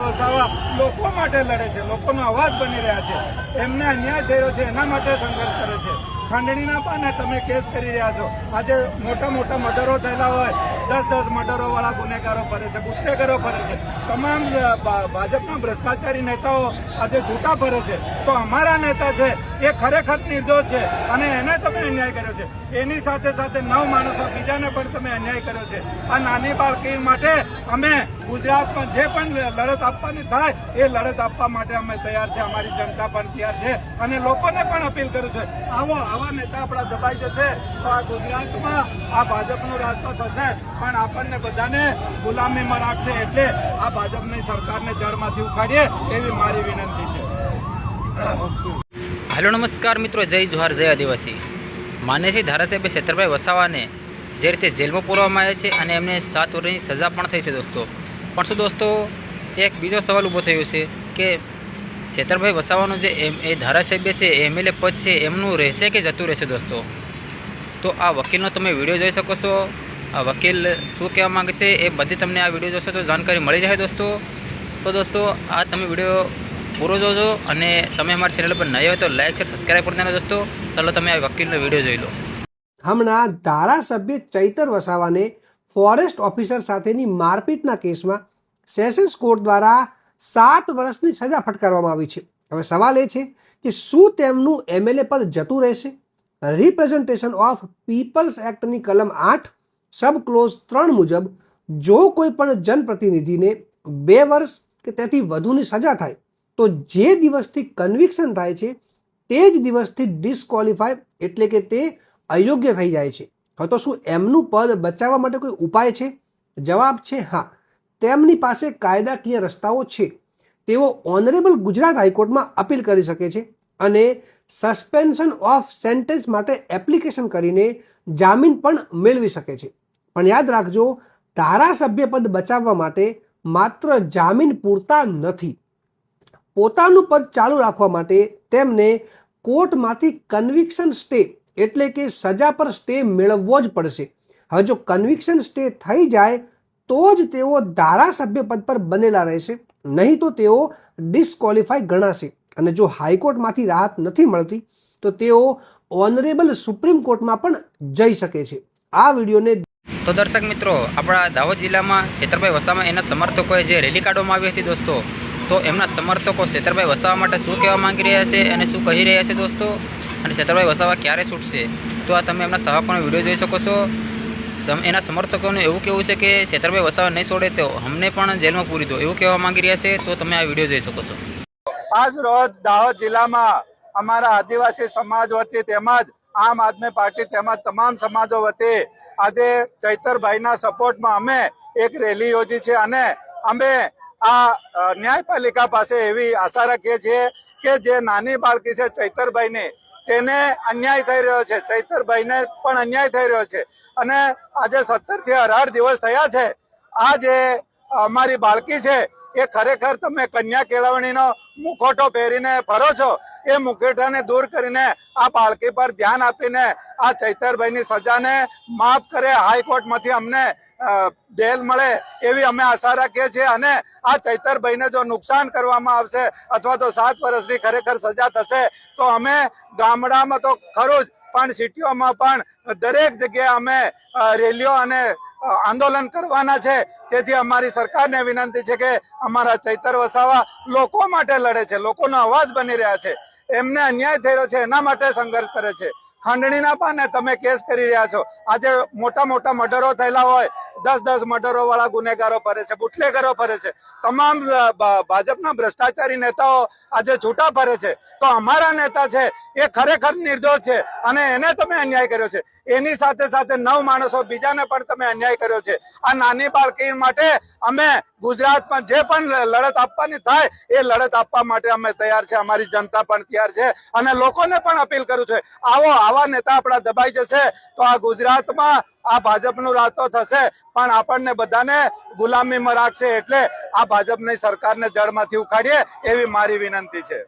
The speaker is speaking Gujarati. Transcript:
વસાવા લોકો માટે લડે છે, લોકોનો અવાજ બની રહ્યા છે, એમને અન્યાય થઈ રહ્યો છે એના માટે સંઘર્ષ કરે છે. ખંડણીના પાને તમે કેસ કરી રહ્યા છો. આજે મોટા મોટા મર્ડરો થયેલા હોય, 10 મર્ડરો વાળા ગુનેગારો ફરે છે, ગુનેગારો ફરે છે. તમામ ભાજપના ભ્રષ્ટાચારી નેતાઓ આજે છૂટા ફરે છે. તો અમારા નેતા છે એ ખરેખર નિર્દોષ છે અને એને તમે અન્યાય કર્યો છે. એની સાથે સાથે 9 માણસો બીજાને પણ તમે અન્યાય કર્યો છે. આ નાની બાળકી માટે અમે ગુજરાતમાં જે પણ લડત આપવાની થાય એ લડત આપવા માટે અમે તૈયાર છે. અમારી જનતા પણ તૈયાર છે અને લોકોને પણ અપીલ કરું છું, આવા નેતા આપણા દબાઈ જશે તો આ ગુજરાતમાં આ ભાજપનું રાજ તો થશે પણ આપણને બધાને ગુલામીમાં રાખશે. એટલે આ ભાજપની સરકારને જડમાંથી ઉખાડીએ એવી મારી વિનંતી છે. હેલો નમસ્કાર મિત્રો, જય જોહાર, જય આદિવાસી. માનનીય ધારાસભ્ય છેતરભાઈ વસાવાને જે રીતે જેલમાં પૂરવામાં આવે છે અને એમને 7 વર્ષની સજા પણ થઈ છે દોસ્તો. પણ શું દોસ્તો, એક બીજો સવાલ ઊભો થયો છે કે છેતરભાઈ વસાવાનું જે એ ધારાસભ્ય છે, એમએલએ પદ છે, એમનું રહેશે કે જતું રહેશે દોસ્તો. તો આ વકીલનો તમે વિડીયો જોઈ શકો છો. આ વકીલ શું કહેવા માગે છે એ બધી તમને આ વિડીયો જોશો તો જાણકારી મળી જાય દોસ્તો. તો દોસ્તો આ તમે વિડીયો પૂરો જોજો અને તમે અમારી ચેનલ પર નવા હોય તો લાઈક શેર સબસ્ક્રાઈબ કરી દેજો દોસ્તો. ચાલો તમે આ વકીલનો વિડીયો જોઈ લો. હમણાં ધારાસભ્ય ચૈતર વસાવાને ફોરેસ્ટ ઓફિસર સાથેની મારપીટના કેસમાં સેશન્સ કોર્ટ દ્વારા 7 વર્ષની સજા ફટકારવામાં આવી છે. હવે સવાલ એ છે કે શું તેમનું એમએલએ પદ જતું રહેશે? રિપ્રેઝન્ટેશન ઓફ પીપલ્સ એક્ટની કલમ 8 સબ ક્લોઝ 3 મુજબ જો કોઈ પણ જનપ્રતિનિધિને 2 વર્ષ કે તેથી વધુની સજા થાય તો જે દિવસથી કન્વિક્શન થાય છે તે જ દિવસથી ડિસ્ક્વોલિફાય એટલે કે તે અયોગ્ય થઈ જાય છે. હવે તો શું એમનું પદ બચાવવા માટે કોઈ ઉપાય છે? જવાબ છે હા. તેમની પાસે કાયદાકીય રસ્તાઓ છે. તેઓ ઓનરેબલ ગુજરાત હાઈકોર્ટમાં અપીલ કરી શકે છે અને સસ્પેન્શન ઓફ સેન્ટેન્સ માટે એપ્લિકેશન કરીને જામીન પણ મેળવી શકે છે. પણ યાદ રાખજો, ધારાસભ્ય પદ બચાવવા માટે માત્ર જામીન પૂરતા નથી. પોતાનું પદ ચાલુ રાખવા માટે તેમને કોર્ટમાંથી કન્વિક્શન સ્ટે એટલે કે સજા પર સ્ટે મેળવવો જ પડશે. હવે જો કન્વિક્શન સ્ટે થઈ જાય તો જ તેઓ ધારાસભ્ય પદ પર બનેલા રહેશે, નહીં તો તેઓ ડિસ્ક્વોલિફાય ગણાશે. અને જો હાઈકોર્ટમાંથી રાહત નથી મળતી તો તેઓ ઓનરેબલ સુપ્રીમ કોર્ટમાં પણ જઈ શકે છે. આ વિડીયોને તો દર્શક મિત્રો, આપણા દાહોદ જિલ્લામાં છેતરભાઈ વસાવા એના સમર્થકોએ જે રેલી કાઢવામાં આવી હતી દોસ્તો, તો એમના સમર્થકો છેતરભાઈ વસાવા માટે શું કહેવા માંગી રહ્યા છે અને શું કહી રહ્યા છે દોસ્તો, અને છેતરભાઈ વસાવા ક્યારે છૂટશે, તો આ તમે એમના સહાકોનો વિડીયો જોઈ શકો છો. એના સમર્થકોનું એવું કહેવું છે કે છેતરભાઈ વસાવા નહીં છોડે તો અમને પણ જેલમાં પૂરી દો, એવું કહેવા માંગી રહ્યા છે. તો તમે આ વિડીયો જોઈ શકો છો. આજ રોજ દાહોદ જિલ્લામાં અમારા આદિવાસી સમાજ વતી તેમજ આમ આદમી પાર્ટી તેમજ તમામ સમાજો વતી આજે ચૈતરભાઈના સપોર્ટમાં અમે એક રેલી યોજી છે અને અમે આ ન્યાયપાલિકા પાસે એવી આશા રાખીએ છીએ કે જે નાની બાળકી છે ચૈતરભાઈને, તેને અન્યાય થઈ રહ્યો છે, ચૈતરભાઈને પણ અન્યાય થઈ રહ્યો છે અને આજે 17 થી 18 દિવસ થયા છે. આ જે અમારી બાળકી છે એ ખરેખર તમે કન્યા કેળવણીનો મુખોટો પહેરીને ફરો છો, એ મુખોટાને દૂર કરીને આ બાળકી પર ધ્યાન આપીને આ ચૈતરભાઈની સજાને માફ કરે, હાઈકોર્ટમાંથી અમને બેલ મળે એવી અમે આશા રાખીએ છીએ. અને આ ચૈતરભાઈને જો નુકસાન કરવામાં આવશે અથવા તો 7 વર્ષની ખરેખર સજા થશે તો અમે ગામડામાં તો ખરું જ પણ સિટીઓમાં પણ દરેક જગ્યાએ અમે રેલીઓ અને આંદોલન કરવાના છે. તેથી અમારી સરકારને વિનંતી છે કે અમારા ચૈતર વસાવા લોકો માટે લડે છે, લોકોનો અવાજ બની રહ્યા છે, એમને અન્યાય થઈ રહ્યો છે એના માટે સંઘર્ષ કરે છે. ખંડણીના પાને તમે કેસ કરી રહ્યા છો. આજે મોટા મોટા મર્ડરો થયેલા હોય, 10 મર્ડરો વાળા ગુનેગારો ફરે છે, બુટલેગરો ફરે છે. તમામ ભાજપના ભ્રષ્ટાચારી નેતાઓ આજે છૂટા ફરે છે. તો અમારા નેતા છે એ ખરેખર નિર્દોષ છે અને એને તમે અન્યાય કર્યો છે. એની સાથે સાથે 9 માણસો બીજાને પણ તમે અન્યાય કર્યો છે. આ નાની બાળકી માટે અમે ગુજરાતમાં જે પણ લડત આપવાની થાય એ લડત આપવા માટે અમે તૈયાર છે. અમારી જનતા પણ તૈયાર છે અને લોકોને પણ અપીલ કરું છું, આવા નેતા આપણા દબાઈ જશે તો આ ગુજરાતમાં આ ભાજપનું રાજ તો થશે પણ આપણને બધાને ગુલામીમાં રાખશે. એટલે આ ભાજપની સરકારને જડમાંથી ઉખાડીએ એવી મારી વિનંતી છે.